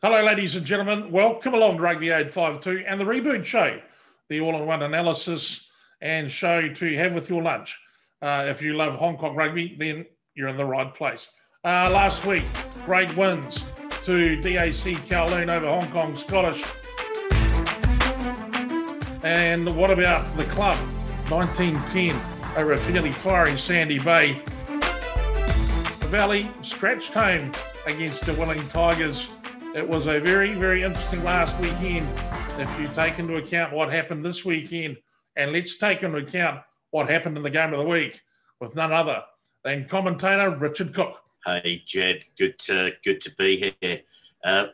Hello, ladies and gentlemen. Welcome along to Rugby+852 and the Reboot Show, the all-in-one analysis and show to have with your lunch. If you love Hong Kong rugby, then you're in the right place. Last week, great wins to DAC Kowloon over Hong Kong Scottish. And what about the club? 1910 over a fairly fiery Sandy Bay. The Valley scratched home against the willing Tigers. It was a very, very interesting last weekend if you take into account what happened this weekend. And let's take into account what happened in the game of the week with none other than commentator Richard Cooke. Hey, Jed. Good to be here.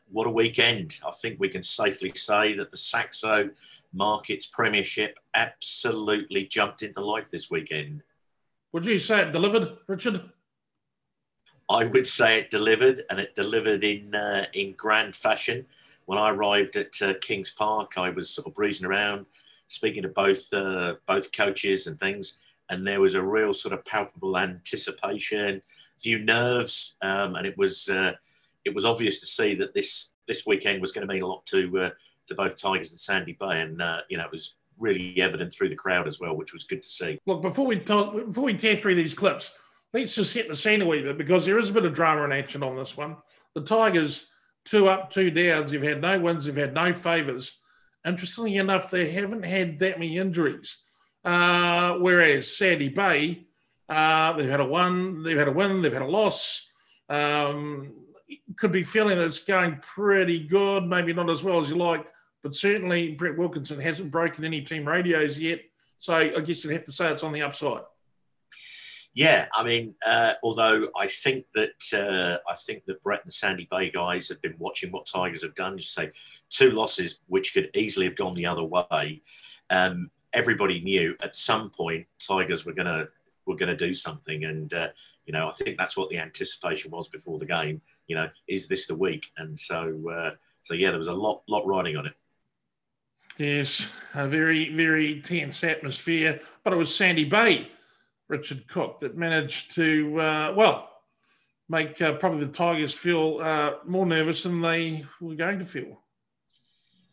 What a weekend. I think we can safely say that the Saxo Markets Premiership absolutely jumped into life this weekend. Would you say it delivered, Richard? I would say it delivered, and it delivered in grand fashion. When I arrived at Kings Park, I was sort of breezing around, speaking to both coaches and things, and there was a real sort of palpable anticipation, few nerves, and it was obvious to see that this weekend was going to mean a lot to both Tigers and Sandy Bay, and it was really evident through the crowd as well, which was good to see. Look, before we tear through these clips, let's just set the scene a wee bit because there is a bit of drama and action on this one. The Tigers, 2 up, 2 downs. They've had no wins. They've had no favours. Interestingly enough, they haven't had that many injuries. Whereas Sandy Bay, they've had a win, they've had a loss. Could be feeling that it's going pretty good, maybe not as well as you like, but certainly Brett Wilkinson hasn't broken any team radios yet. So I guess you'd have to say it's on the upside. Yeah, I mean, although I think that Brett and the Sandy Bay guys have been watching what Tigers have done. You say 2 losses, which could easily have gone the other way. Everybody knew at some point Tigers were gonna do something, and I think that's what the anticipation was before the game. Is this the week? And so yeah, there was a lot riding on it. Yes, a very, very tense atmosphere, but it was Sandy Bay, Richard Cooke, that managed to, make probably the Tigers feel more nervous than they were going to feel.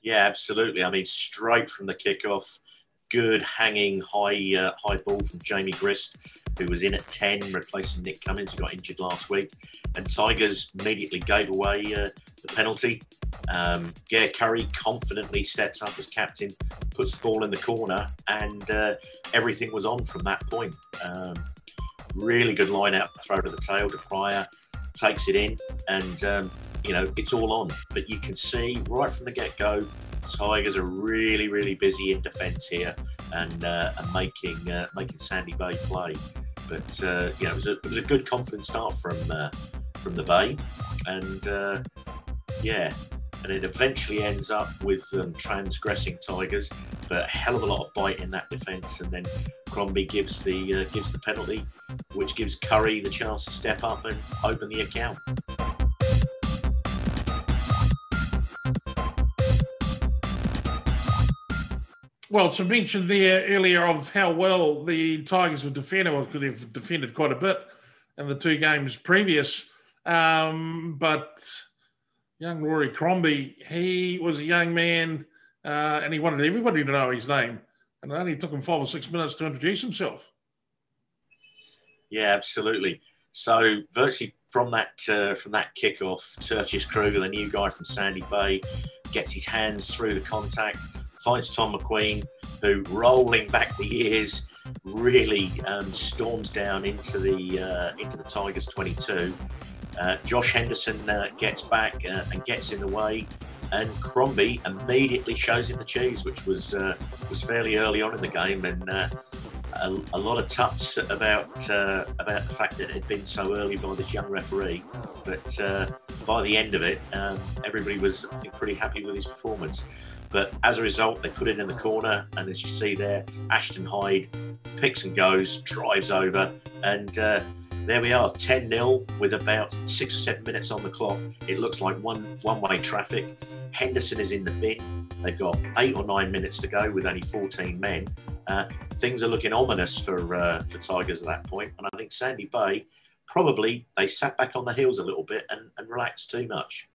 Yeah, absolutely. I mean, straight from the kickoff, good hanging high ball from Jamie Grist, who was in at 10, replacing Nick Cummins, who got injured last week. And Tigers immediately gave away the penalty. Gare Curry confidently steps up as captain, puts the ball in the corner, and everything was on from that point. Really good line out, throw to the tail to Pryor, takes it in, and it's all on. But you can see right from the get-go, Tigers are really, really busy in defence here and making Sandy Bay play. But it was a good, confident start from the Bay, and and it eventually ends up with transgressing Tigers, but a hell of a lot of bite in that defence, and then Crombie gives the penalty, which gives Curry the chance to step up and open the account. Well, it's mentioned there earlier of how well the Tigers have defended. Well, they've defended quite a bit in the 2 games previous. But young Rory Crombie, he was a young man and he wanted everybody to know his name. And it only took him 5 or 6 minutes to introduce himself. Yeah, absolutely. So virtually from that kickoff, Tertius Kruger, the new guy from Sandy Bay, gets his hands through the contact, finds Tom McQueen, who, rolling back the years, really storms down into the Tigers 22. Josh Henderson gets back and gets in the way, and Crombie immediately shows him the cheese, which was fairly early on in the game, and a lot of tuts about the fact that it had been so early by this young referee. But by the end of it, everybody was, I think, pretty happy with his performance. But as a result, they put it in the corner, and as you see there, Ashton Hyde picks and goes, drives over, and there we are, 10-0 with about 6 or 7 minutes on the clock. It looks like one-way traffic. Henderson is in the bin. They've got 8 or 9 minutes to go with only 14 men. Things are looking ominous for Tigers at that point. And I think Sandy Bay probably they sat back on the heels a little bit and relaxed too much.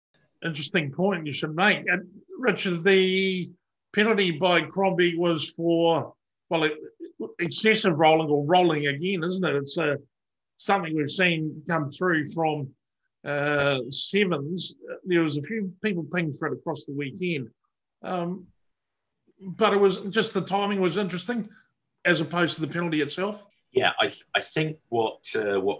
Interesting point you should make. And Richard, the penalty by Crombie was for, well, excessive rolling or rolling again, isn't it? It's something we've seen come through from sevens. There was a few people pinged for it across the weekend. But it was just the timing was interesting as opposed to the penalty itself. Yeah, I think what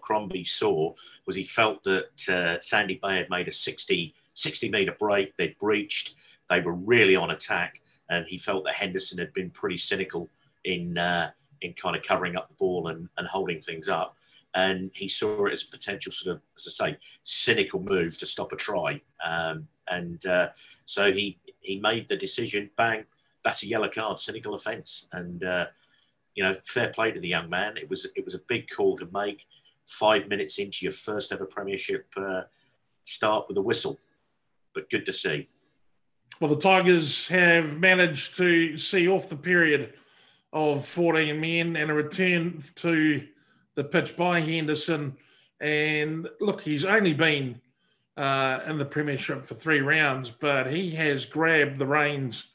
Crombie saw was he felt that Sandy Bay had made a 60-metre break. They'd breached. They were really on attack. And he felt that Henderson had been pretty cynical in kind of covering up the ball and holding things up. And he saw it as a potential sort of, as I say, cynical move to stop a try. So he made the decision, bang, that's a yellow card, cynical offence. And, fair play to the young man. It was a big call to make 5 minutes into your first ever Premiership start with a whistle. But good to see. Well, the Tigers have managed to see off the period of 14 men and a return to the pitch by Henderson. And look, he's only been in the Premiership for 3 rounds, but he has grabbed the reins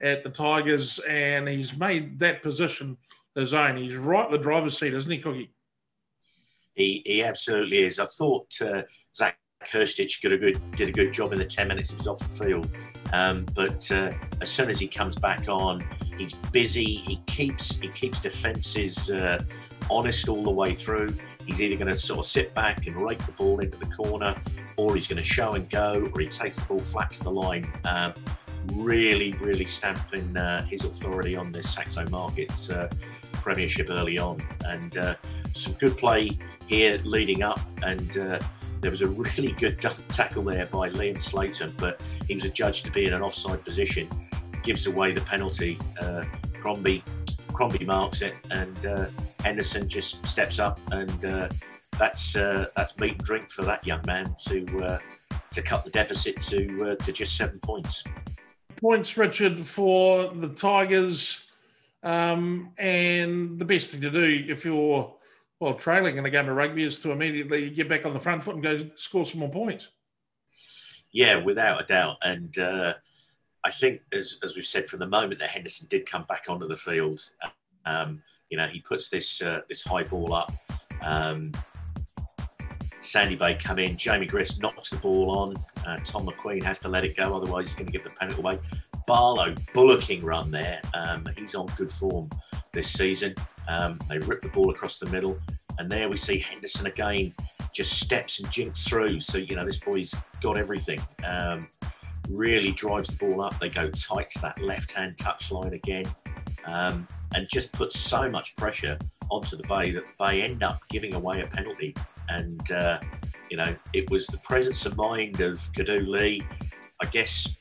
at the Tigers and he's made that position his own. He's right in the driver's seat, isn't he, Cookie? He absolutely is. I thought Zach Kirstich did a good job in the 10 minutes he was off the field. But as soon as he comes back on, he's busy. He keeps defences honest all the way through. He's either going to sort of sit back and rake the ball into the corner, or he's going to show and go, or he takes the ball flat to the line. Really stamping his authority on this Saxo Markets Premiership early on. And some good play here leading up. And there was a really good tackle there by Liam Slayton, but he was adjudged to be in an offside position. Gives away the penalty. Crombie marks it, and Henderson just steps up, and that's meat and drink for that young man to cut the deficit to just 7 points. Points, Richard, for the Tigers, and the best thing to do if you're trailing in a game of rugby is to immediately get back on the front foot and go score some more points. Yeah, without a doubt, and I think as we've said from the moment that Henderson did come back onto the field, he puts this high ball up. Sandy Bay come in. Jamie Grist knocks the ball on. Tom McQueen has to let it go, otherwise he's going to give the penalty away. Barlow, bullocking run there. He's on good form this season. They rip the ball across the middle, and there we see Henderson again, just steps and jinks through. So, this boy's got everything. Really drives the ball up. They go tight to that left-hand touchline again, and just puts so much pressure onto the Bay that they end up giving away a penalty. And, it was the presence of mind of Kadoo Lee, I guess,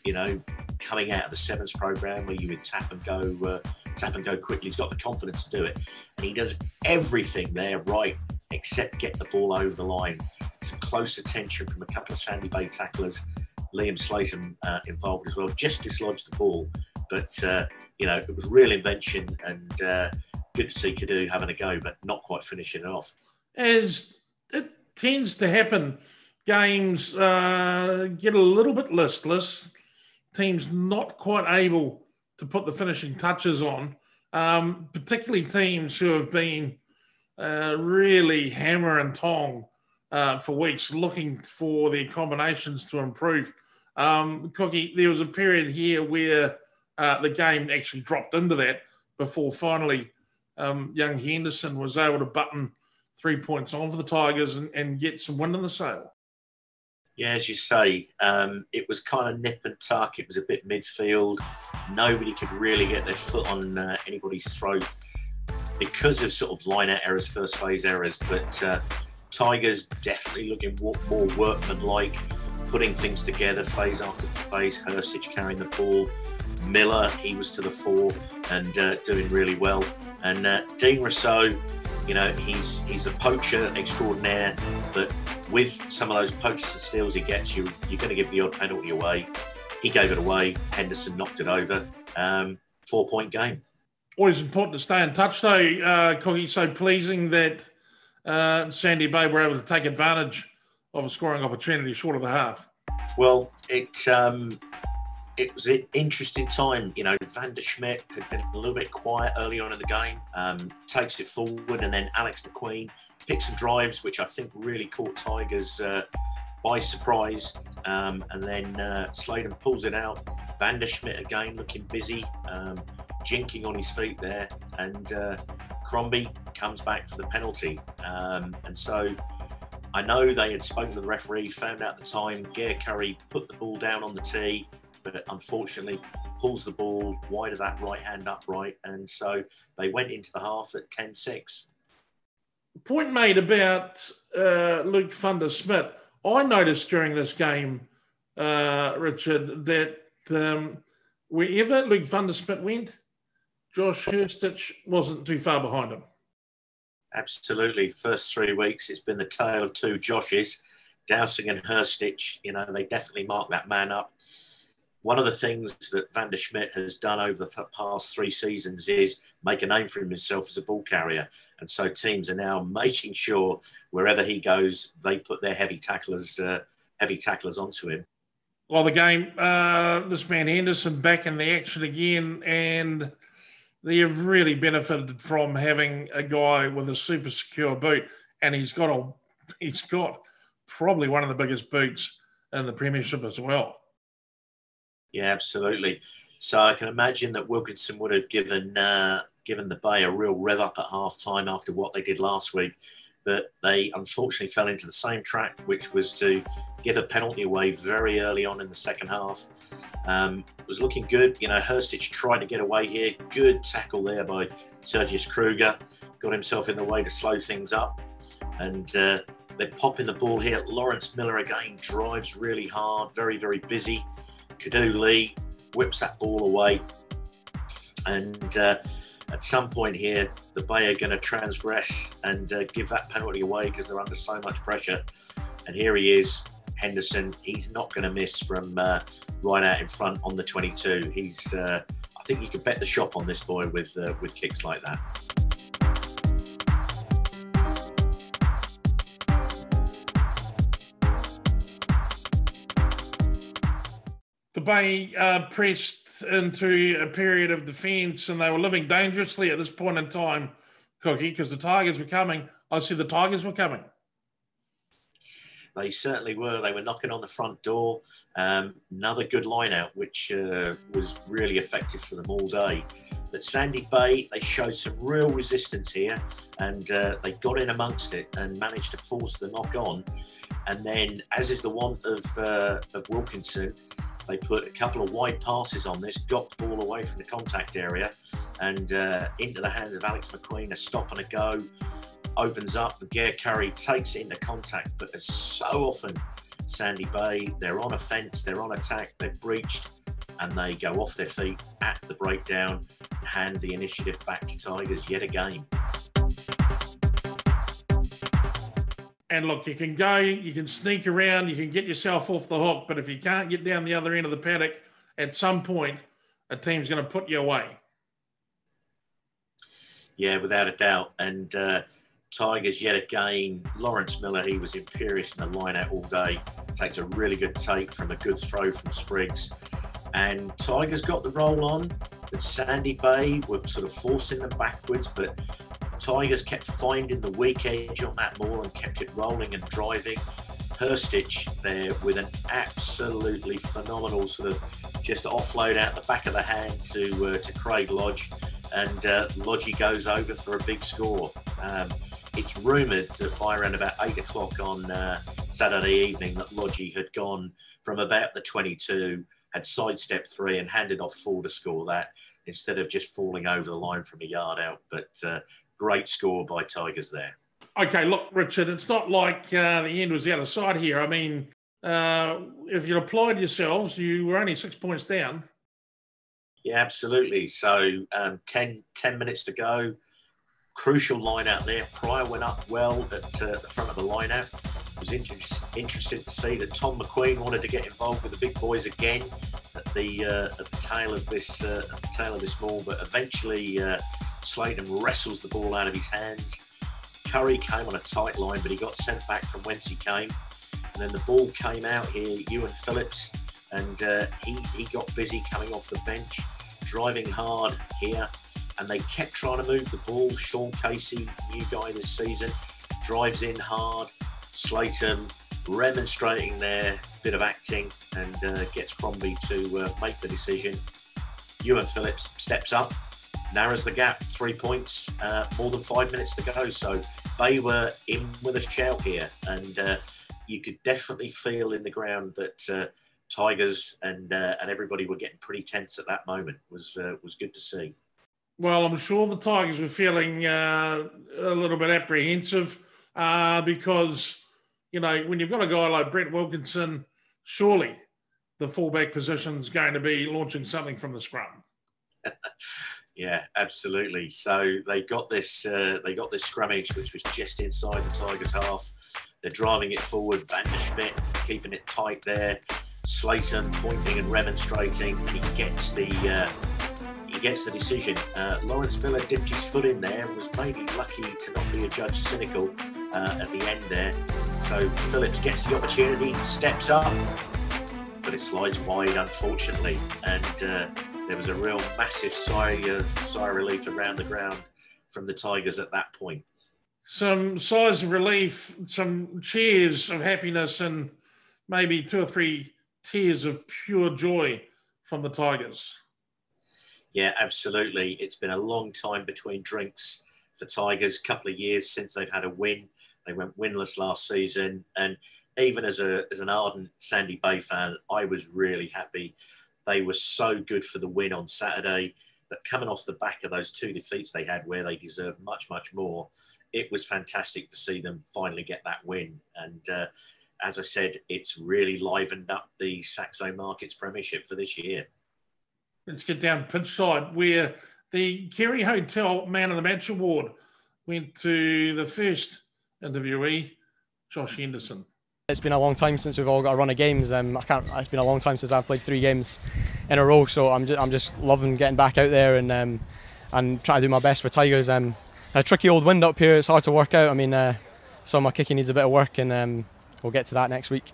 coming out of the sevens program where you would tap and go quickly. He's got the confidence to do it. And he does everything there right, except get the ball over the line. Some close attention from a couple of Sandy Bay tacklers. Liam Slayton involved as well, just dislodged the ball. But, it was real invention, and good to see Kadoo having a go, but not quite finishing it off. As it tends to happen, games get a little bit listless. Teams not quite able to put the finishing touches on, particularly teams who have been really hammer and tong for weeks, looking for their combinations to improve. Cookie, there was a period here where the game actually dropped into that before finally young Henderson was able to button 3 points on for the Tigers and get some wind in the sail. Yeah, as you say, it was kind of nip and tuck. It was a bit midfield. Nobody could really get their foot on anybody's throat because of sort of line-out errors, first phase errors. But Tigers definitely looking more workmanlike, putting things together phase after phase. Hurstich carrying the ball. Miller, he was to the fore and doing really well. And Dean Rousseau, he's a poacher extraordinaire, but with some of those poachers and steals he gets, you're going to give the odd penalty away. He gave it away. Henderson knocked it over. 4-point game. Always important to stay in touch, though, Cookie. So pleasing that Sandy Bay were able to take advantage of a scoring opportunity short of the half. Well, it was an interesting time. You know, Van der Schmidt had been a little bit quiet early on in the game, takes it forward, and then Alex McQueen picks some drives, which I think really caught Tigers by surprise. And then Sladen pulls it out. Van der Schmidt again looking busy, jinking on his feet there. And Crombie comes back for the penalty. And so I know they had spoken to the referee, found out at the time Gare Curry put the ball down on the tee, but unfortunately pulls the ball wide of that right hand upright. And so they went into the half at 10-6. Point made about Luke van der Schmidt. I noticed during this game, Richard, that wherever Luke van der Schmidt went, Josh Hurstich wasn't too far behind him. Absolutely. First 3 weeks, it's been the tale of two Joshes, Dowsing and Hurstich. You know, they definitely marked that man up. One of the things that Van der Schmidt has done over the past 3 seasons is make a name for himself as a ball carrier. And so teams are now making sure wherever he goes, they put their heavy tacklers onto him. Well, the game, this man Henderson back in the action again, and they have really benefited from having a guy with a super secure boot, and he's got probably one of the biggest boots in the Premiership as well. Yeah, absolutely. So I can imagine that Wilkinson would have given the Bay a real rev up at half time after what they did last week. But they unfortunately fell into the same trap, which was to give a penalty away very early on in the second half. It was looking good. You know, Hurstich tried to get away here. Good tackle there by Tertius Kruger. Got himself in the way to slow things up. And they're popping the ball here. Lawrence Miller again drives really hard, very, very busy. Kadu Lee whips that ball away. And at some point here, the Bay are going to transgress and give that penalty away because they're under so much pressure. And here he is, Henderson. He's not going to miss from right out in front on the 22. I think you could bet the shop on this boy with kicks like that. The Bay pressed into a period of defence, and they were living dangerously at this point in time, Cookie, because the Tigers were coming. I said the Tigers were coming. They certainly were. They were knocking on the front door. Another good line-out, which was really effective for them all day. But Sandy Bay, they showed some real resistance here, and they got in amongst it and managed to force the knock on. And then, as is the want of Wilkinson, they put a couple of wide passes on this, got the ball away from the contact area and into the hands of Alex McQueen. A stop and a go opens up, and Gare Curry takes it into contact. But as so often, Sandy Bay, they're on offence, they're on attack, they're breached, and they go off their feet at the breakdown and hand the initiative back to Tigers yet again. And look, you can go, you can sneak around, you can get yourself off the hook, but if you can't get down the other end of the paddock, at some point, a team's going to put you away. Yeah, without a doubt. And Tigers yet again, Lawrence Miller, he was imperious in the line-out all day. Takes a really good take from a good throw from Spriggs. And Tigers got the roll on, but Sandy Bay were sort of forcing them backwards, but Tigers kept finding the weak edge on that ball and kept it rolling and driving. Hurstich there with an absolutely phenomenal sort of just offload out the back of the hand to Craig Lodge, and Lodgey goes over for a big score. It's rumoured that by around about 8 o'clock on Saturday evening that Lodgey had gone from about the 22, had sidestepped 3 and handed off 4 to score that instead of just falling over the line from a yard out. But great score by Tigers there. Okay, look, Richard, it's not like the end was out of sight here. I mean, if you'd applied yourselves, you were only 6 points down. Yeah, absolutely. So 10 minutes to go. Crucial line out there. Pryor went up well at the front of the line out. It was interesting to see that Tom McQueen wanted to get involved with the big boys again at the tail of this ball, but eventually Sladen wrestles the ball out of his hands, Curry came on a tight line, but he got sent back from whence he came. And then the ball came out here, Ewan Phillips, and he got busy coming off the bench, driving hard here. And they kept trying to move the ball. Sean Casey, new guy this season, drives in hard. Slayton remonstrating there, bit of acting, and gets Crombie to make the decision. Ewan Phillips steps up, narrows the gap, 3 points, more than 5 minutes to go. So they were in with a shout here, and you could definitely feel in the ground that Tigers and everybody were getting pretty tense at that moment. Was good to see. Well, I'm sure the Tigers were feeling a little bit apprehensive because, you know, when you've got a guy like Brett Wilkinson, surely the fullback position's going to be launching something from the scrum. Yeah, absolutely. So they got this scrummage, which was just inside the Tigers' half. They're driving it forward. Van der Schmidt keeping it tight there. Slayton pointing and remonstrating. He gets the decision. Lawrence Miller dipped his foot in there and was maybe lucky to not be adjudged cynical at the end there. So Phillips gets the opportunity, steps up, but it slides wide, unfortunately. And there was a real massive sigh of relief around the ground from the Tigers at that point. Some sighs of relief, some cheers of happiness, and maybe 2 or 3 tears of pure joy from the Tigers. Yeah, absolutely. It's been a long time between drinks for Tigers, a couple of years since they've had a win. They went winless last season. And even as an ardent Sandy Bay fan, I was really happy. They were so good for the win on Saturday. But coming off the back of those 2 defeats they had where they deserved much, much more, it was fantastic to see them finally get that win. And as I said, it's really livened up the Saxo Markets Premiership for this year. Let's get down pitch side, where the Kerry Hotel Man of the Match Award went to the first interviewee, Josh Henderson. It's been a long time since we've all got a run of games. It's been a long time since I've played 3 games in a row, so I'm just loving getting back out there and trying to do my best for Tigers. A tricky old wind up here. It's hard to work out. I mean, some of my kicking needs a bit of work, and we'll get to that next week.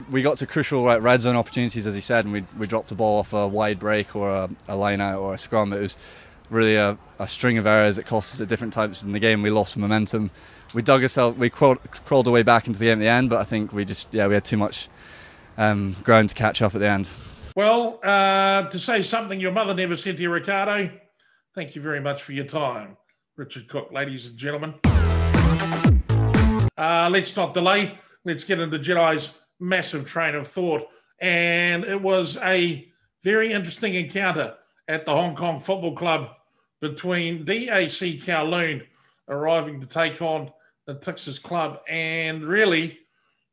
We got to crucial red zone opportunities, as he said, and we dropped the ball off a wide break or a line out or a scrum. It was really a string of errors that cost us at different times in the game. We lost momentum. We dug ourselves. We crawled our way back into the game at the end, but I think we had too much ground to catch up at the end. Well, to say something your mother never said to you, Ricardo, thank you very much for your time, Richard Cooke, ladies and gentlemen. Let's not delay. Let's get into Jedi's massive train of thought. And it was a very interesting encounter at the Hong Kong Football Club between DAC Kowloon arriving to take on the Texas Club. And really,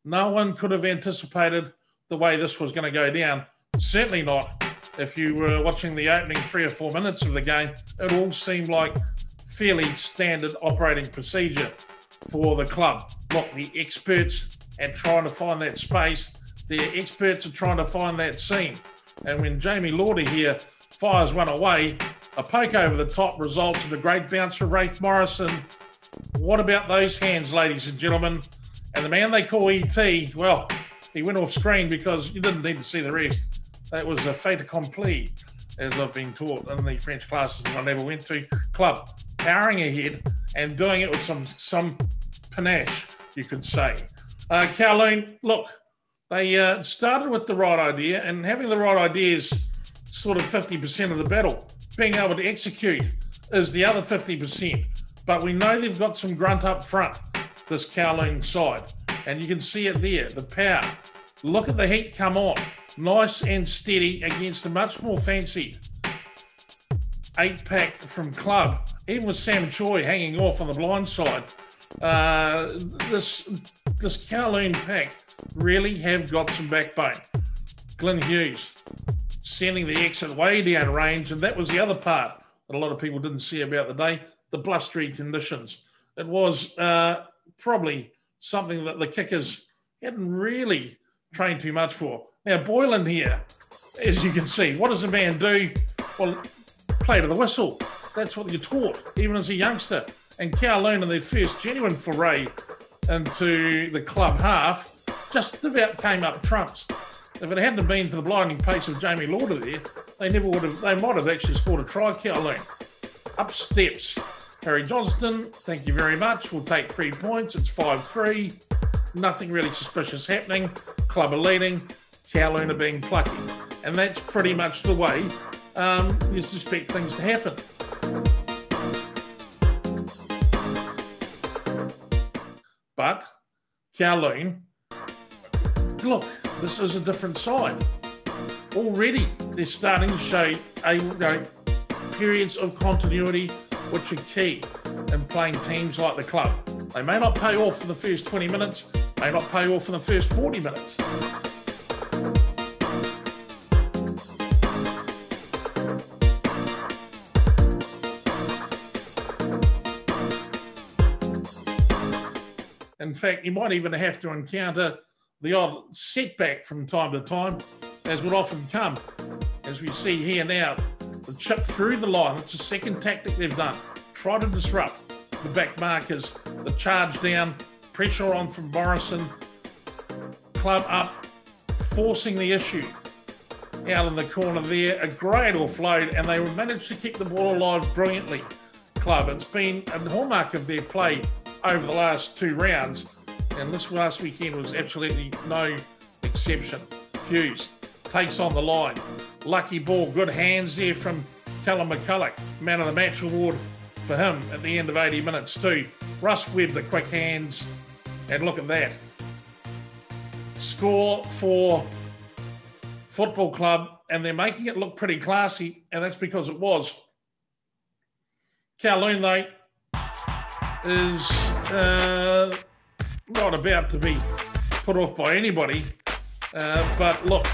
no one could have anticipated the way this was going to go down. Certainly not if you were watching the opening 3 or 4 minutes of the game. It all seemed like fairly standard operating procedure for the club. Look, the experts at trying to find that space, the experts are trying to find that seam. And when Jamie Lauder here fires one away, a poke over the top results in a great bounce for Rafe Morrison. What about those hands, ladies and gentlemen? And the man they call ET, well, he went off screen because you didn't need to see the rest. That was a fait accompli, as I've been taught in the French classes that I never went to. Club powering ahead and doing it with some panache, you could say. Kowloon, look, they started with the right idea, and having the right idea is sort of 50% of the battle. Being able to execute is the other 50%. But we know they've got some grunt up front, this Kowloon side. And you can see it there, the power. Look at the heat come on. Nice and steady against a much more fancied 8-pack from Club. Even with Sam Choi hanging off on the blind side. This Kowloon pack really have got some backbone. Glyn Hughes sending the exit way down range, and that was the other part that a lot of people didn't see about the day, the blustery conditions. It was probably something that the kickers hadn't really trained too much for. Now, Boylan here, as you can see, what does a man do? Well, play to the whistle. That's what you're taught, even as a youngster. And Kowloon, in their first genuine foray into the club half, just about came up trumps. If it hadn't been for the blinding pace of Jamie Lauder there, they might have actually scored a try, Kowloon. Up steps Harry Johnston, thank you very much. We'll take 3 points. It's 5-3. Nothing really suspicious happening. Club are leading. Kowloon are being plucky. And that's pretty much the way you suspect things to happen. But Kowloon, look, this is a different side. Already they're starting to show periods of continuity which are key in playing teams like the club. They may not pay off for the first 20 minutes, may not pay off for the first 40 minutes. In fact, you might even have to encounter the odd setback from time to time, as would often come. As we see here now, the chip through the line, it's the second tactic they've done. Try to disrupt the back markers, the charge down, pressure on from Morrison, club up, forcing the issue. Out in the corner there, a great offload, and they managed to keep the ball alive brilliantly. Club, it's been a hallmark of their play over the last 2 rounds, and this last weekend was absolutely no exception. Hughes takes on the line. Lucky ball, good hands there from Callum McCulloch. Man of the match award for him at the end of 80 minutes too. Russ Webb, the quick hands, and look at that. Score for Football Club, and they're making it look pretty classy, and that's because it was. Kowloon, though, is not about to be put off by anybody, but look,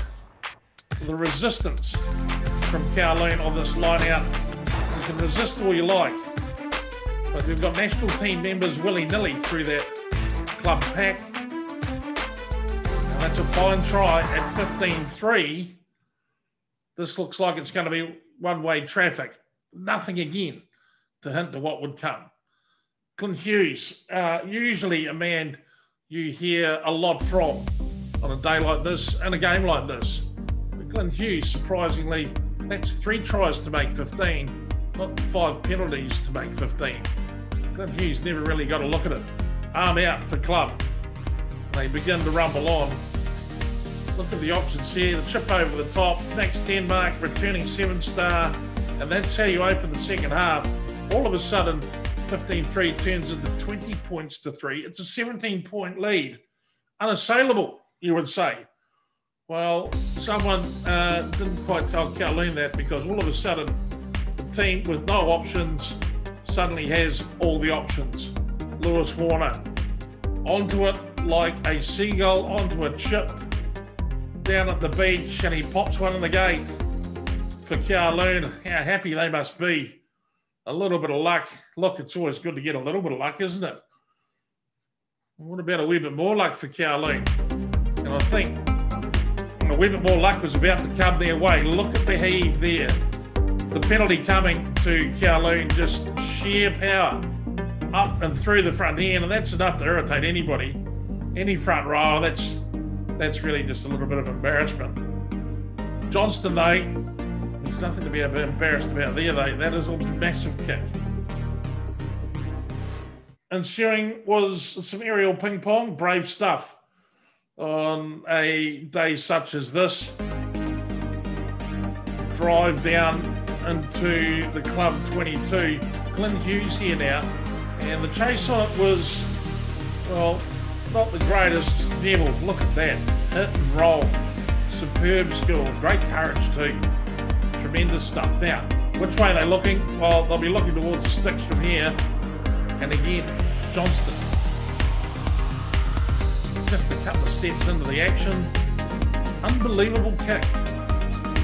the resistance from Kowloon on this line out. You can resist all you like, but we've got national team members willy-nilly through that club pack, and that's a fine try at 15-3. This looks like it's going to be one-way traffic. Nothing again to hint to what would come. Clint Hughes, usually a man you hear a lot from on a day like this and a game like this. But Clint Hughes, surprisingly, that's 3 tries to make 15, not 5 penalties to make 15. Clint Hughes never really got a look at it. Arm out for club. They begin to rumble on. Look at the options here. The chip over the top, next 10 mark, returning 7-star, and that's how you open the second half. All of a sudden, 15-3 turns into 20 points to 3. It's a 17-point lead. Unassailable, you would say. Well, someone didn't quite tell Kowloon that, because all of a sudden, the team with no options suddenly has all the options. Lewis Warner onto it like a seagull onto a chip down at the beach, and he pops one in the gate for Kowloon. How happy they must be. A little bit of luck. Look, it's always good to get a little bit of luck, isn't it? What about a wee bit more luck for Kowloon? And I think a wee bit more luck was about to come their way. Look at the heave there. The penalty coming to Kowloon, just sheer power up and through the front end, and that's enough to irritate anybody. Any front row, that's really just a little bit of embarrassment. Johnston, though, there's nothing to be embarrassed about there, though. That is a massive kick. Ensuing was some aerial ping pong. Brave stuff on a day such as this. Drive down into the club 22. Clint Hughes here now. And the chase on it was, well, not the greatest. Neville, look at that. Hit and roll. Superb skill. Great courage too. Tremendous stuff. Now, which way are they looking? Well, they'll be looking towards the sticks from here. And again, Johnston. Just a couple of steps into the action. Unbelievable kick.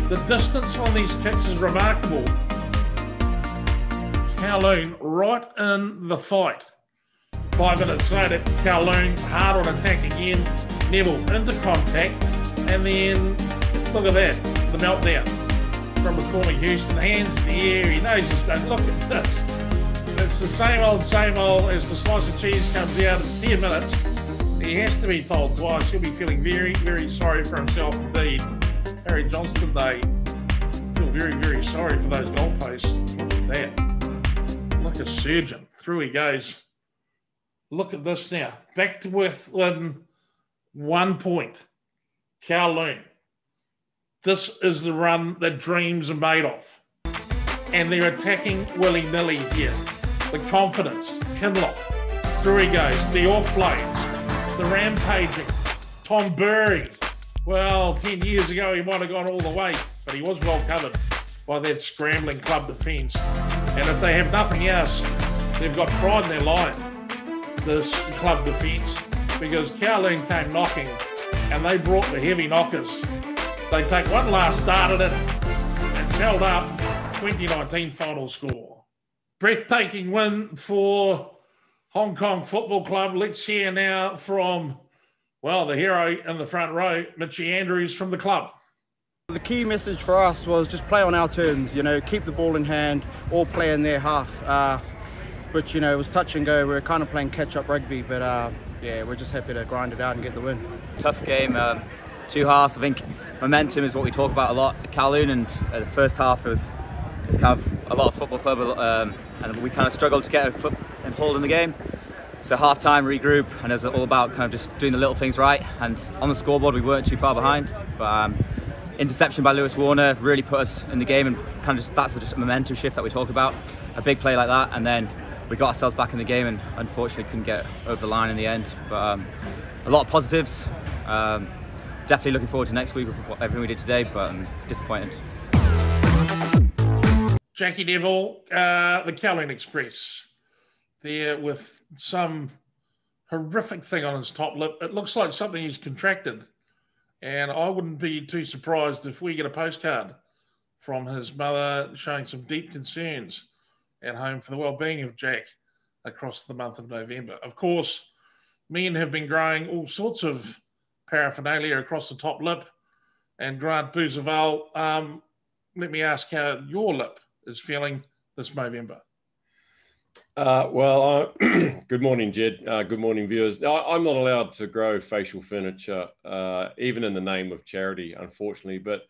The distance on these kicks is remarkable. Kowloon right in the fight. 5 minutes later, Kowloon hard on attack again. Neville into contact. And then, look at that, the meltdown from McCormick Houston. Hands in the air, he knows he's done. Look at this. It's the same old as the slice of cheese comes out. It's 10 minutes. He has to be told twice. He'll be feeling very, very sorry for himself indeed. Harry Johnston, they feel very, very sorry for those goalposts. Look at that. Like a surgeon. Through he goes. Look at this now. Back to within 1 point. Kowloon. This is the run that dreams are made of. And they're attacking willy-nilly here. The confidence. Kinloch. Through he goes. The offloads. The rampaging. Tom Burry. Well, 10 years ago, he might have gone all the way, but he was well covered by that scrambling club defence. And if they have nothing else, they've got pride in their line, this club defence, because Kowloon came knocking and they brought the heavy knockers. They take one last dart at it. It's held up. 2019 final score. Breathtaking win for Hong Kong Football Club. Let's hear now from, well, the hero in the front row, Mitchie Andrews from the club. The key message for us was just play on our terms, you know, keep the ball in hand, all play in their half. Which, you know, it was touch and go. We were kind of playing catch-up rugby, but yeah, we're just happy to grind it out and get the win. Tough game, two halves. I think momentum is what we talk about a lot at Kowloon, and the first half was kind of a lot of football club, and we kind of struggled to get a foot and hold in the game. So half-time, regroup, and it was all about kind of just doing the little things right. And on the scoreboard, we weren't too far behind, but interception by Lewis Warner really put us in the game, and kind of that's just a momentum shift that we talk about. A big play like that, and then we got ourselves back in the game, and unfortunately couldn't get over the line in the end. But a lot of positives. Definitely looking forward to next week with everything we did today, but I'm disappointed. Jackie Neville, the Kowloon Express, there with some horrific thing on his top lip. It looks like something he's contracted, and I wouldn't be too surprised if we get a postcard from his mother showing some deep concerns at home for the well-being of Jack across the month of November. Of course, men have been growing all sorts of paraphernalia across the top lip, and Grant Beuzeval, let me ask how your lip is feeling this November. Good morning, Jed. Good morning, viewers. I'm not allowed to grow facial furniture, even in the name of charity, unfortunately. But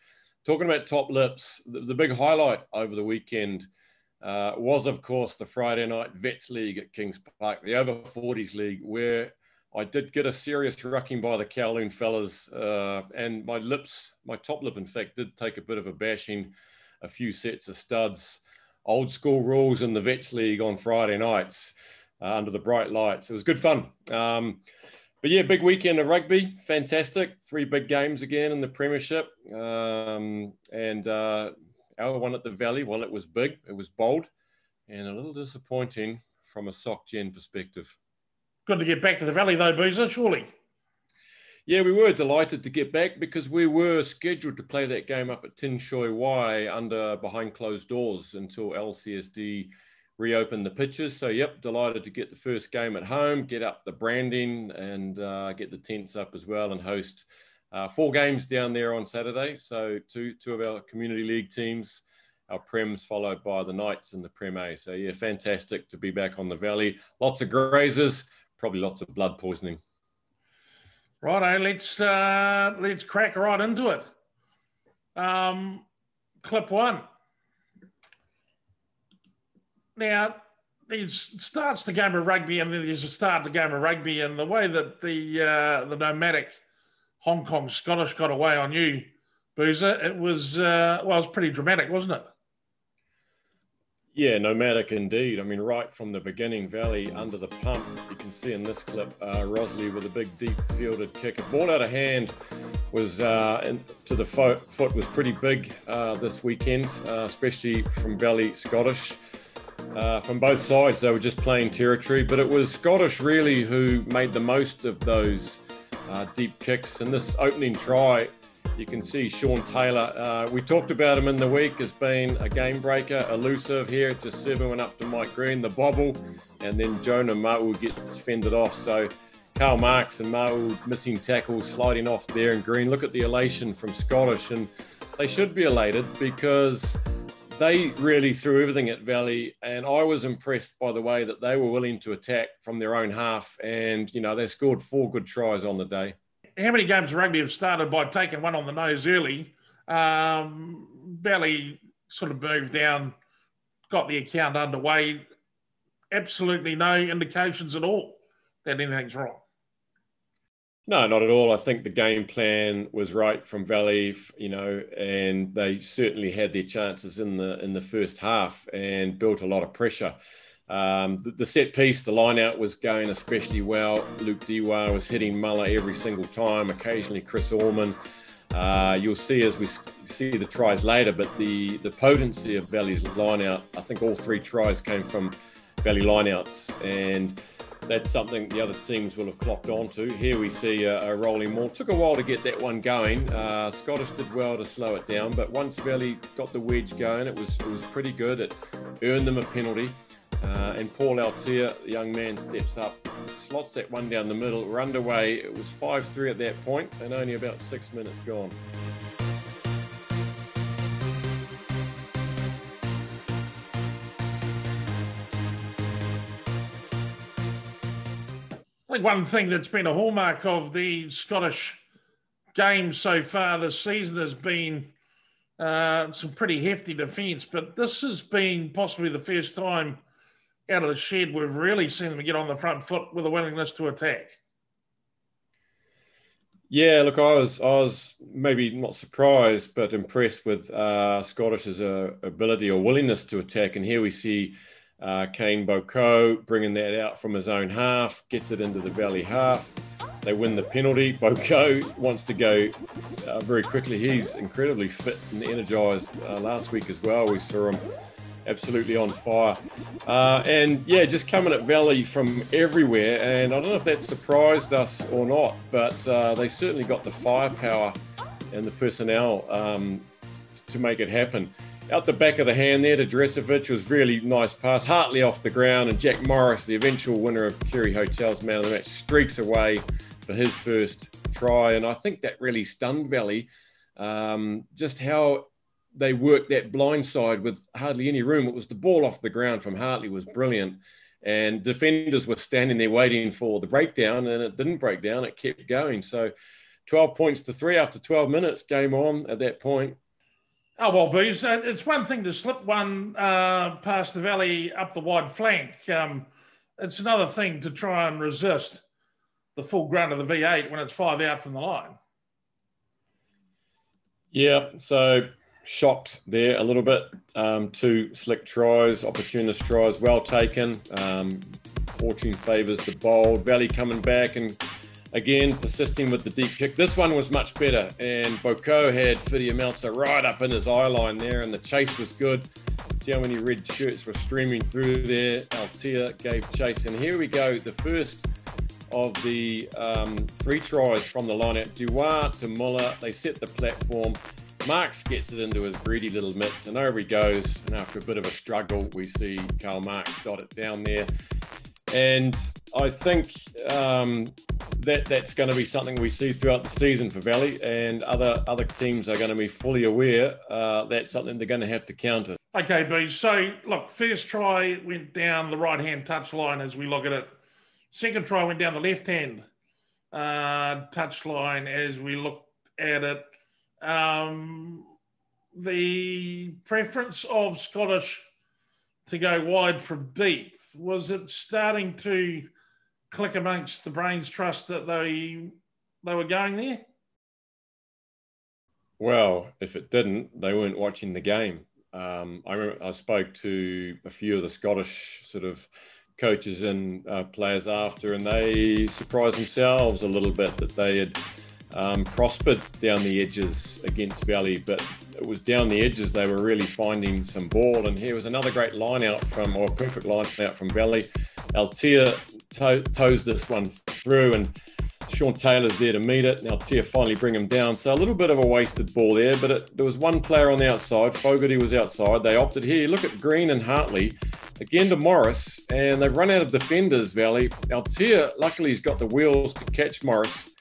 talking about top lips, the big highlight over the weekend was, of course, the Friday night Vets League at Kings Park, the over 40s league, where I did get a serious rucking by the Kowloon fellas, and my top lip, in fact, did take a bit of a bashing. A few sets of studs, old school rules in the Vets League on Friday nights under the bright lights. It was good fun. But yeah, big weekend of rugby, fantastic. 3 big games again in the Premiership. And our one at the Valley, well, it was big, it was bold, and a little disappointing from a Soc Gen perspective. Good to get back to the Valley though, Boozer, surely. Yeah, we were delighted to get back because we were scheduled to play that game up at Tin Shui Wai under behind closed doors until LCSD reopened the pitches. So, yep, delighted to get the first game at home, get up the branding and get the tents up as well and host 4 games down there on Saturday. So two of our community league teams, our Prems followed by the Knights and the Prem A. So, yeah, fantastic to be back on the Valley. Lots of grazers, probably lots of blood poisoning. Righto, let's crack right into it. Clip 1. Now, it starts the game of rugby, and then there's a start to the game of rugby, and the way that the nomadic Hong Kong Scottish got away on you, Boozer, it was pretty dramatic, wasn't it? Yeah, nomadic indeed. I mean, right from the beginning, Valley under the pump. You can see in this clip, Rosley with a big deep fielded kick. A ball out of hand was to the foot was pretty big this weekend, especially from Valley Scottish. From both sides, they were just playing territory, but it was Scottish really who made the most of those deep kicks. In this opening try, you can see Sean Taylor. We talked about him in the week as being a game breaker, elusive here. Just 7 up to Mike Green, the bobble, and then Jonah Ma'u gets fended off. So Karl Marx and Ma'u missing tackles, sliding off there, and Green. Look at the elation from Scottish, and they should be elated because they really threw everything at Valley, and I was impressed by the way that they were willing to attack from their own half, and they scored 4 good tries on the day. How many games of rugby have started by taking one on the nose early? Valley sort of moved down, got the account underway. Absolutely no indications at all that anything's wrong. No, not at all. I think the game plan was right from Valley, and they certainly had their chances in the first half and built a lot of pressure. The set piece, the line out was going especially well. Luke Dewar was hitting Muller every single time, occasionally Chris Orman. You'll see as we see the tries later, but the potency of Valley's line out, I think all 3 tries came from Valley lineouts, and that's something the other teams will have clocked onto. Here we see a rolling maul. Took a while to get that one going. Scottish did well to slow it down, but once Valley got the wedge going, it was pretty good. It earned them a penalty. And Paul Altea, the young man, steps up, slots that one down the middle. We're underway. It was 5-3 at that point, and only about 6 minutes gone. I think one thing that's been a hallmark of the Scottish game so far this season has been some pretty hefty defence, but this has been possibly the first time out of the shed we've really seen them get on the front foot with a willingness to attack. Yeah, look, I was maybe not surprised, but impressed with Scottish's ability or willingness to attack. And here we see Kane Beuzeval bringing that out from his own half, gets it into the Valley half. They win the penalty. Beuzeval wants to go very quickly. He's incredibly fit and energised last week as well. We saw him absolutely on fire. Just coming at Valley from everywhere. And I don't know if that surprised us or not, but they certainly got the firepower and the personnel to make it happen. Out the back of the hand there to Dresevic was really nice pass. Hartley off the ground, and Jack Morris, the eventual winner of Kerry Hotel's Man of the Match, streaks away for his first try. And I think that really stunned Valley, just how they worked that blind side with hardly any room. It was the ball off the ground from Hartley was brilliant. And defenders were standing there waiting for the breakdown, and it didn't break down. It kept going. So 12 points to 3 after 12 minutes, game on at that point. Oh, well, Booze, it's one thing to slip one past the Valley up the wide flank. It's another thing to try and resist the full grunt of the V8 when it's 5 out from the line. Yeah, so shocked there a little bit. 2 slick tries, opportunist tries, well taken. Fortune favours the bold. Valley coming back and again, persisting with the deep kick. This one was much better, and Beuzeval had Fidia Meltzer right up in his eye line there, and the chase was good. See how many red shirts were streaming through there. Altea gave chase, and here we go, the first of the 3 tries from the line-out. Dewar to Muller, they set the platform. Marks gets it into his greedy little mitts, and over he goes, and after a bit of a struggle, we see Karl Marx dot it down there. And I think that's going to be something we see throughout the season for Valley, and other teams are going to be fully aware that's something they're going to have to counter. Okay, B. So, look, first try went down the right-hand touch line as we look at it. Second try went down the left-hand touch line as we looked at it. The preference of Scottish to go wide from deep, was it starting to click amongst the brains trust that they were going there? Well, if it didn't, they weren't watching the game. I remember I spoke to a few of the Scottish sort of coaches and players after, and they surprised themselves a little bit that they had prospered down the edges against Valley, but it was down the edges they were really finding some ball. And here was another great line out or perfect line out from Valley. Altea toes this one through, and Sean Taylor's there to meet it, and Altea finally bring him down. So a little bit of a wasted ball there, but there was one player on the outside. Fogarty was outside. They opted here. Look at Green and Hartley. Again to Morris, and they've run out of defenders, Valley. Altea, luckily, he's got the wheels to catch Morris.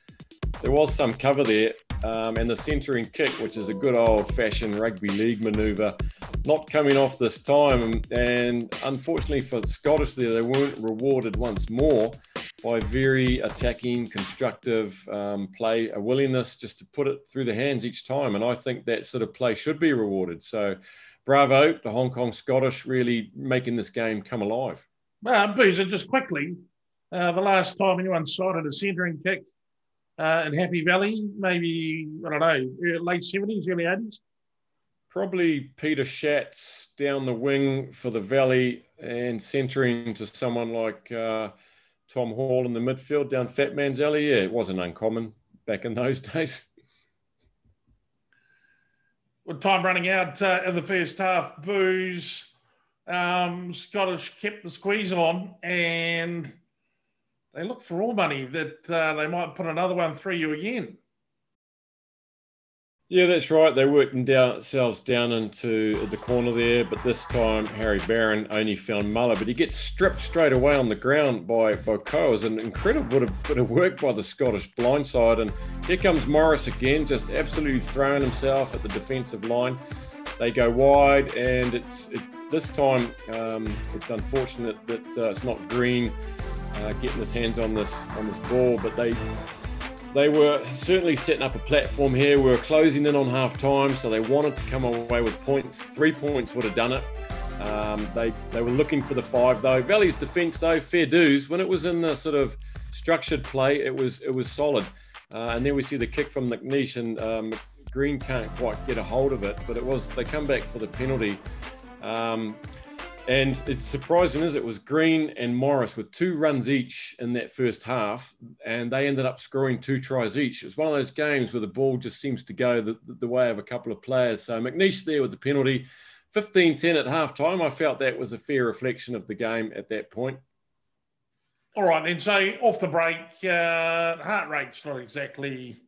There was some cover there, and the centering kick, which is a good old-fashioned rugby league manoeuvre, not coming off this time. And unfortunately for the Scottish there, they weren't rewarded once more by very attacking, constructive play, a willingness just to put it through the hands each time. And I think that sort of play should be rewarded. So bravo to Hong Kong Scottish, really making this game come alive. Beuzeval, just quickly, the last time anyone sighted a centering kick in Happy Valley, maybe, I don't know, late 70s, early 80s? Probably Peter Schatz down the wing for the Valley and centering to someone like Tom Hall in the midfield down Fat Man's Alley. Yeah, it wasn't uncommon back in those days. With time running out in the first half, Booze, Scottish kept the squeeze on, and they look for all money that they might put another one through you again. Yeah, that's right. They worked themselves down into the corner there, but this time Harry Barron only found Muller, but he gets stripped straight away on the ground by Coe. It was an incredible bit of work by the Scottish blindside, and here comes Morris again, just absolutely throwing himself at the defensive line. They go wide, and this time it's unfortunate that it's not Green getting his hands on this ball, but they were certainly setting up a platform here. We were closing in on half time, so they wanted to come away with points. 3 points would have done it. They were looking for the 5 though. Valley's defence though, fair dues. When it was in the sort of structured play, it was solid. And then we see the kick from McNeish, and Green can't quite get a hold of it, but they come back for the penalty. And it's surprising, is it was Green and Morris with 2 runs each in that first half, and they ended up scoring 2 tries each. It's one of those games where the ball just seems to go the way of a couple of players. So McNeish there with the penalty, 15-10 at half-time. I felt that was a fair reflection of the game at that point. All right, then. So off the break, heart rate's not exactly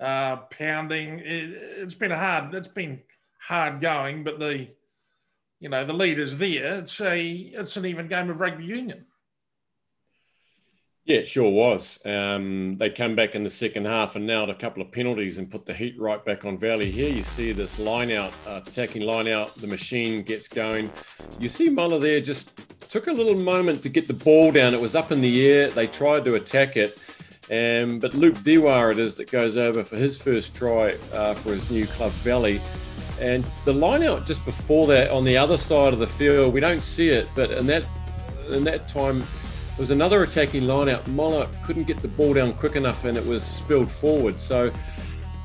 pounding. It's been hard going, but the lead is there. It's an even game of rugby union. Yeah, it sure was. They come back in the second half and nailed a couple of penalties and put the heat right back on Valley. Here you see this line out, attacking line out. The machine gets going. You see Muller there just took a little moment to get the ball down. It was up in the air. They tried to attack it. But Luke Dewar it is that goes over for his first try for his new club Valley. And the line out just before that on the other side of the field, we don't see it, but in that time, there was another attacking line out. Muller couldn't get the ball down quick enough and it was spilled forward. So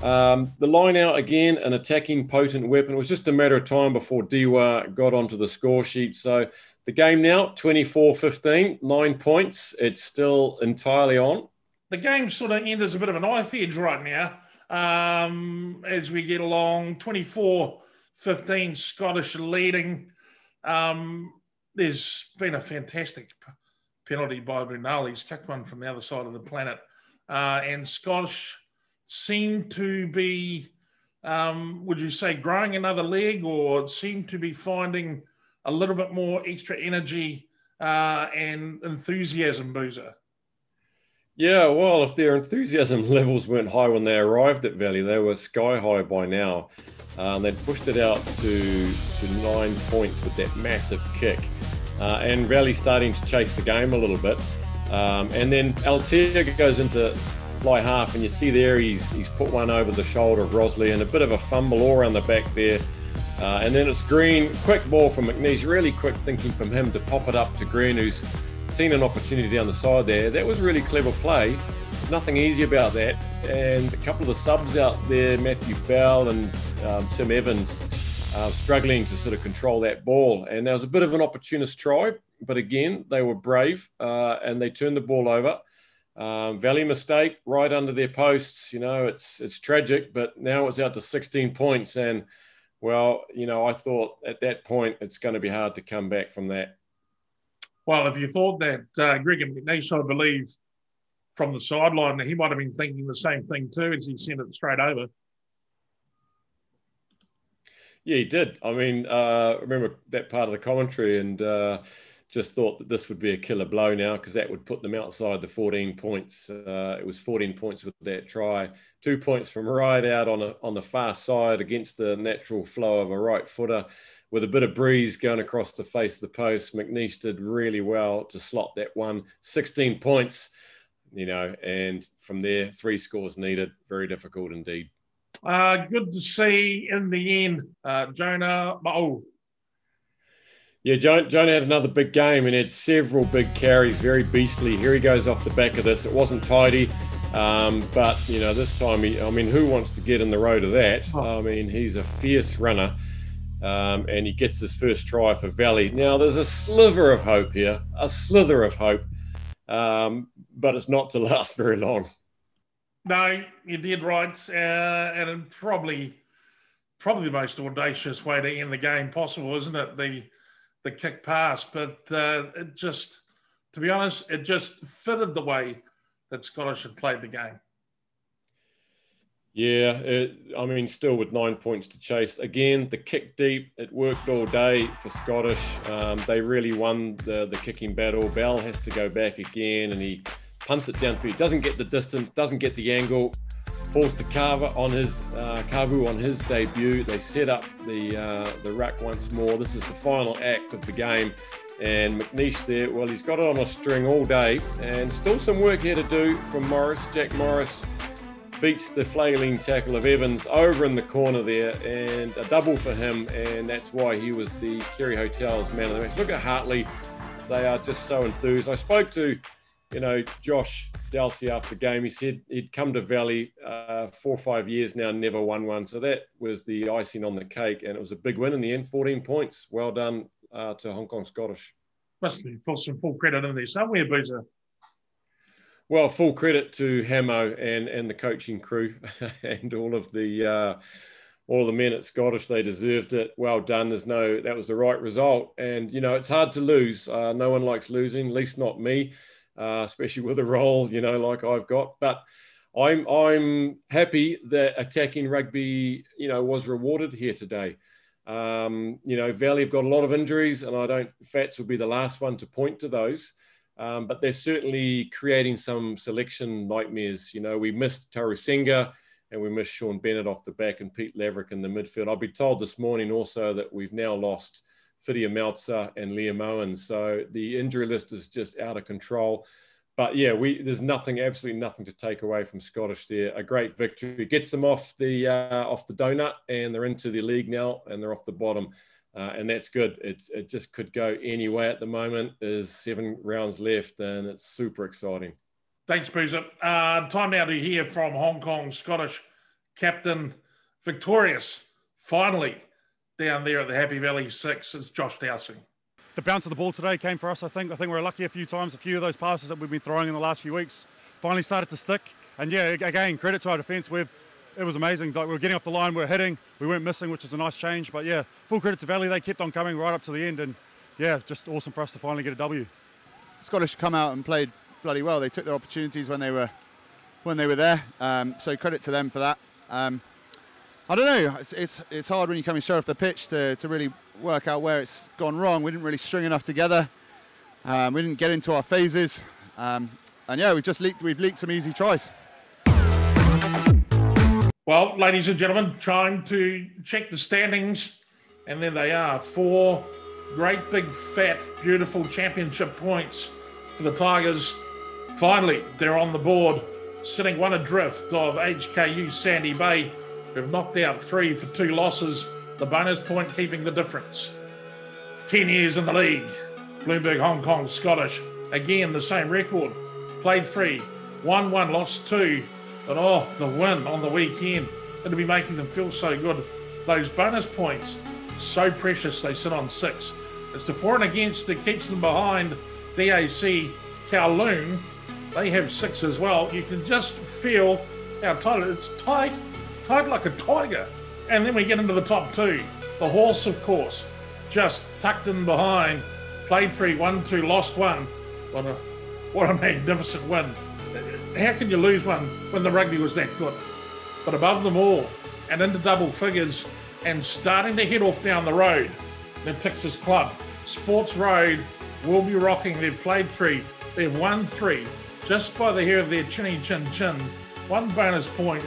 the line out again, an attacking potent weapon. It was just a matter of time before Dewar got onto the score sheet. So the game now, 24-15, 9 points. It's still entirely on. The game sort of enters a bit of an knife edge right now. As we get along, 24-15 Scottish leading. There's been a fantastic penalty by Brunel. He's kicked one from the other side of the planet. And Scottish seem to be, would you say, growing another leg, or seem to be finding a little bit more extra energy and enthusiasm, Boozer? Yeah, well, if their enthusiasm levels weren't high when they arrived at Valley, they were sky high by now. They'd pushed it out to 9 points with that massive kick. And Valley starting to chase the game a little bit. And then Altea goes into fly half, and you see there he's put one over the shoulder of Rosley, and a bit of a fumble all around the back there. And then it's Green, quick ball from McNeish, really quick thinking from him to pop it up to Green, who's seen an opportunity down the side there. That was really clever play. Nothing easy about that. And a couple of the subs out there, Matthew Bell and Tim Evans, struggling to sort of control that ball. And there was a bit of an opportunist try, but again, they were brave and they turned the ball over. Valley mistake right under their posts. It's tragic, but now it's out to 16 points. And, well, I thought at that point it's going to be hard to come back from that. Well, if you thought that Gregor McNeish, I believe, from the sideline, he might have been thinking the same thing too as he sent it straight over. Yeah, he did. I mean, I remember that part of the commentary and just thought that this would be a killer blow now, because that would put them outside the 14 points. It was 14 points with that try. 2 points from right out on the far side against the natural flow of a right footer. with a bit of breeze going across the face of the post. McNeish did really well to slot that one. 16 points, you know, and from there, 3 scores needed. Very difficult indeed. Good to see in the end, Jonah. Yeah, Jonah had another big game and had several big carries, very beastly. Here he goes off the back of this. It wasn't tidy, but, you know, this time, who wants to get in the road of that? I mean, he's a fierce runner, and he gets his first try for Valley. Now, there's a sliver of hope here, a slither of hope, but it's not to last very long. No, you did right, and probably the most audacious way to end the game possible, isn't it? The kick pass, but it just, to be honest, it just fitted the way that Scottish had played the game. Yeah, still with 9 points to chase. Again, the kick deep, it worked all day for Scottish. They really won the kicking battle. Bell has to go back again, and he punts it downfield. Doesn't get the distance, doesn't get the angle. Falls to Kavu on his debut. They set up the ruck once more. This is the final act of the game. And McNeish there, well, he's got it on a string all day. And still some work here to do from Morris. Jack Morris beats the flailing tackle of Evans over in the corner there. And a double for him. And that's why he was the Kerry Hotels man of the match. Look at Hartley. They are just so enthused. I spoke to, Josh Dalsey after the game. He said he'd come to Valley 4 or 5 years now and never won one. So that was the icing on the cake, and it was a big win in the end, 14 points. Well done to Hong Kong Scottish. Must be some full credit in there somewhere, Beuzeval. Well, full credit to Hamo and the coaching crew and all of the men at Scottish. They deserved it. Well done. That was the right result. And, it's hard to lose. No one likes losing, at least not me. Especially with a role, like I've got. But I'm happy that attacking rugby, was rewarded here today. Valley have got a lot of injuries, and Fats will be the last one to point to those. But they're certainly creating some selection nightmares. We missed Tarusenga, and we missed Sean Bennett off the back and Pete Laverick in the midfield. I'll be told this morning also that we've now lost Fidia Meltzer and Liam Owen. So the injury list is just out of control. But yeah, there's absolutely nothing to take away from Scottish there. A great victory. Gets them off the donut, and they're into the league now, and they're off the bottom. And that's good. It just could go any way at the moment. There's 7 rounds left, and it's super exciting. Thanks, Beuzeval. Time now to hear from Hong Kong Scottish captain, victorious, finally, down there at the Happy Valley 6, is Josh Dowsing. The bounce of the ball today came for us, I think. I think we were lucky a few times. A few of those passes that we've been throwing in the last few weeks finally started to stick. And yeah, again, credit to our defence. It was amazing. Like, we were getting off the line, we were hitting, we weren't missing, which is a nice change. But yeah, full credit to Valley. They kept on coming right up to the end. And yeah, just awesome for us to finally get a W. Scottish come out and played bloody well. They took their opportunities when they were there. So credit to them for that. I don't know, it's hard when you're coming straight off the pitch to really work out where it's gone wrong. We didn't really string enough together. We didn't get into our phases. And yeah, we've leaked some easy tries. Well, ladies and gentlemen, time to check the standings. And there they are, 4 great big fat beautiful championship points for the Tigers. Finally, they're on the board, sitting 1 adrift of HKU Sandy Bay, who've knocked out 3 for 2 losses, the bonus point keeping the difference. 10 years in the league. Bloomberg Hong Kong Scottish, again the same record. Played 3, won 1, lost 2. But the win on the weekend, it'll be making them feel so good. Those bonus points, so precious, they sit on 6. It's the for and against that keeps them behind DAC Kowloon. They have 6 as well. You can just feel how tight it's tight like a tiger. And then we get into the top 2. The horse, of course, just tucked in behind. Played 3, won 2, lost 1. What a magnificent win. How can you lose one when the rugby was that good? But above them all, and into double figures, and starting to head off down the road, the Texas Club. Sports Road will be rocking. They've played 3. They've won 3, just by the hair of their chinny chin chin. 1 bonus point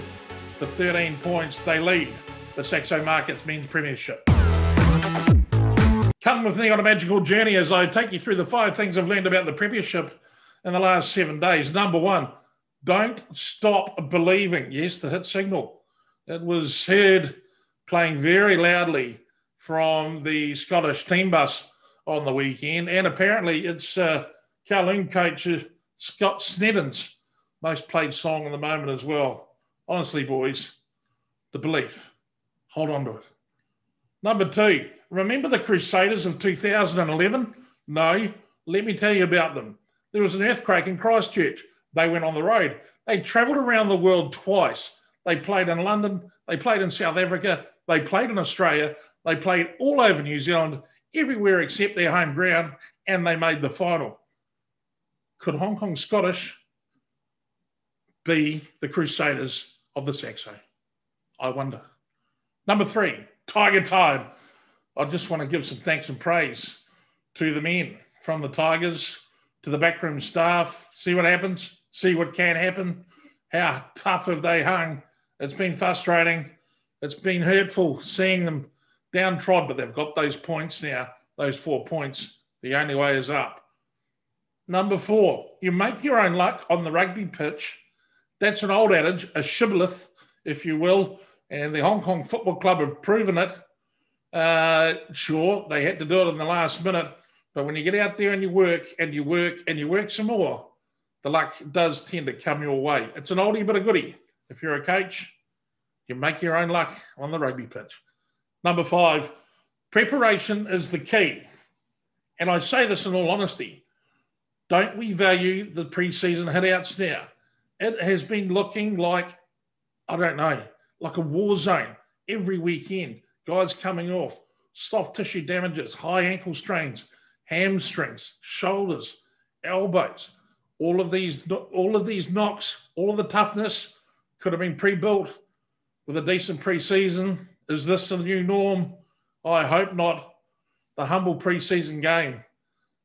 for 13 points. They lead the Saxo Markets Men's Premiership. Come with me on a magical journey as I take you through the 5 things I've learned about the Premiership in the last 7 days. Number 1, don't stop believing. Yes, the hit signal. It was heard playing very loudly from the Scottish team bus on the weekend, and apparently it's Kowloon coach Scott Snedden's most played song in the moment as well. Honestly, boys, the belief. Hold on to it. Number 2, remember the Crusaders of 2011? No, let me tell you about them. There was an earthquake in Christchurch. They went on the road. They travelled around the world twice. They played in London. They played in South Africa. They played in Australia. They played all over New Zealand, everywhere except their home ground, and they made the final. Could Hong Kong Scottish be the Crusaders of the Saxo? I wonder. Number 3, Tiger time. I just want to give some thanks and praise to the men from the Tigers, to the backroom staff. See what happens. See what can happen. How tough have they hung? It's been frustrating. It's been hurtful seeing them downtrodden, but they've got those points now, those 4 points. The only way is up. Number 4, you make your own luck on the rugby pitch. That's an old adage, a shibboleth, if you will, and the Hong Kong Football Club have proven it. Sure, they had to do it in the last minute, but when you get out there and you work and you work and you work some more, the luck does tend to come your way. It's an oldie but a goodie. If you're a coach, you make your own luck on the rugby pitch. Number 5, preparation is the key. And I say this in all honesty. Don't we value the pre-season hitouts now? It has been looking like, I don't know, like a war zone every weekend. Guys coming off, soft tissue damages, high ankle strains, hamstrings, shoulders, elbows. All of these knocks, all of the toughness could have been pre-built with a decent pre-season. Is this the new norm? I hope not. The humble pre-season game.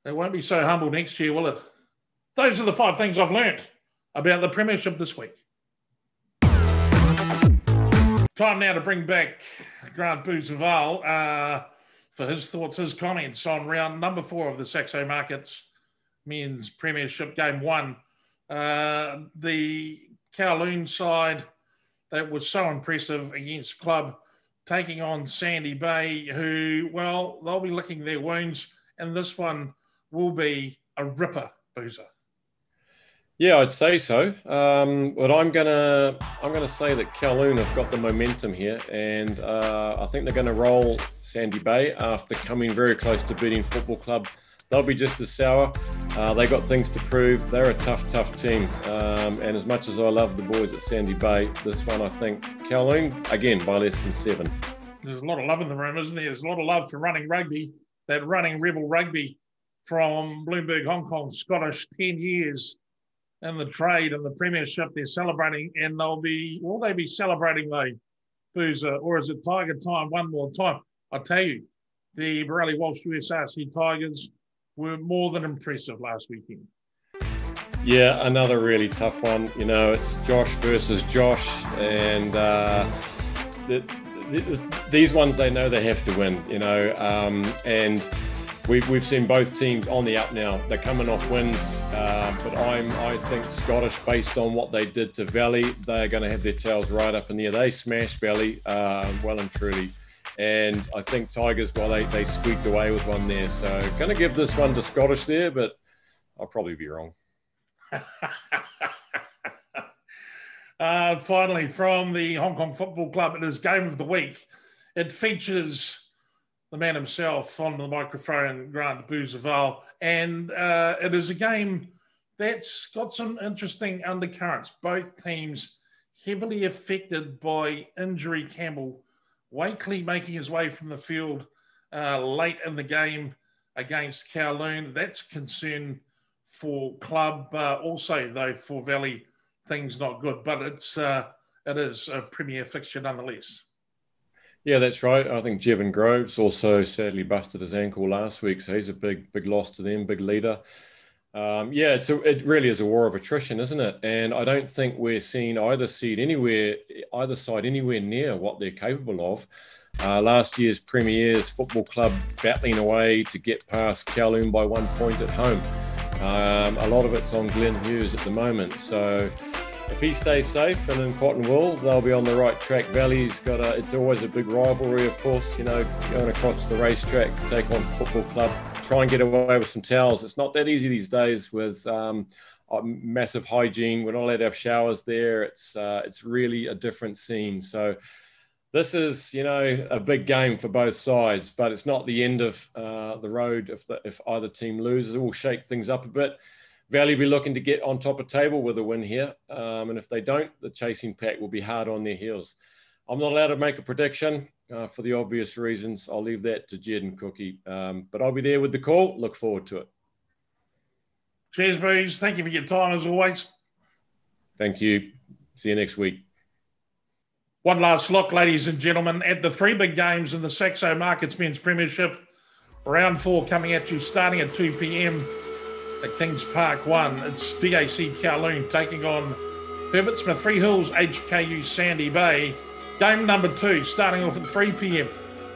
It won't be so humble next year, will it? Those are the 5 things I've learned about the Premiership this week. Time now to bring back Grant Beuzeval for his thoughts, his comments on round number 4 of the Saxo Markets Men's Premiership Game 1. The Kowloon side that was so impressive against Club, taking on Sandy Bay, who, well, they'll be licking their wounds, and this one will be a ripper, Boozer. Yeah, I'd say so. But I'm gonna say that Kowloon have got the momentum here, and I think they're going to roll Sandy Bay after coming very close to beating Football Club. They'll be just as sour. They got things to prove. They're a tough team. And as much as I love the boys at Sandy Bay, this one I think Kowloon, again, by less than 7. There's a lot of love in the room, isn't there? There's a lot of love for running rugby, that running rebel rugby from Bloomberg, Hong Kong, Scottish, 10 years in the trade and the Premiership. They're celebrating, and will they be celebrating though, Boozer, or is it Tiger time one more time? I tell you, the Borelli Walsh USRC Tigers were more than impressive last weekend. Yeah, another really tough one. You know, it's Josh versus Josh, and these ones they know they have to win. You know, and we've seen both teams on the up now. They're coming off wins, but I think Scottish, based on what they did to Valley, they're going to have their tails right up in the air. They smashed Valley well and truly. And I think Tigers, well, they squeaked away with one there. So going to give this one to Scottish there, but I'll probably be wrong. Finally, from the Hong Kong Football Club, it is Game of the Week. It features the man himself on the microphone, Grant Beuzeval, and it is a game that's got some interesting undercurrents. Both teams heavily affected by injury. Campbell Wakely making his way from the field late in the game against Kowloon. That's a concern for Club. Also, though, for Valley, things not good. But it is a premier fixture nonetheless. Yeah, that's right. I think Jevon Groves also sadly busted his ankle last week, so he's a big loss to them, big leader. It really is a war of attrition, isn't it? And I don't think we're seeing either side anywhere near what they're capable of. Last year's Premiers Football Club battling away to get past Kowloon by 1 point at home. A lot of it's on Glenn Hughes at the moment. So if he stays safe and in cotton wool, they'll be on the right track. Valley's it's always a big rivalry, of course, going across the racetrack to take on Football Club, try and get away with some towels. It's not that easy these days with massive hygiene. We're not allowed to have showers there. It's really a different scene. So this is, a big game for both sides, but it's not the end of the road if either team loses. It will shake things up a bit. Valley will be looking to get on top of table with a win here. And if they don't, the chasing pack will be hard on their heels. I'm not allowed to make a prediction for the obvious reasons. I'll leave that to Jed and Cookie. But I'll be there with the call. Look forward to it. Cheers, Beuze. Thank you for your time as always. Thank you. See you next week. One last look, ladies and gentlemen, at the three big games in the Saxo Markets Men's Premiership. Round 4 coming at you starting at 2 p.m. at Kings Park 1. It's DAC Kowloon taking on Herbert Smith Freehills HKU Sandy Bay. Game number 2 starting off at 3 p.m.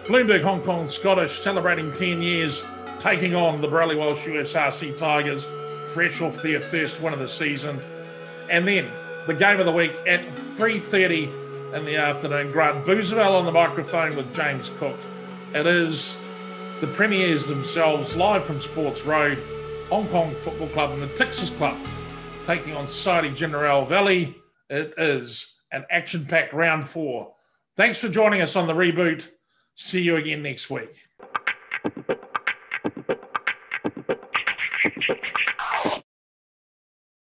Bloomberg Hong Kong Scottish celebrating 10 years taking on the Burley Welsh USRC Tigers, fresh off their first win of the season. And then the game of the week at 3:30 in the afternoon. Grant Beuzeval on the microphone with James Cooke. It is the Premiers themselves live from Sports Road, Hong Kong Football Club and the Texas Club taking on Society Generale Valley. It is an action-packed round 4. Thanks for joining us on the Reboot. See you again next week.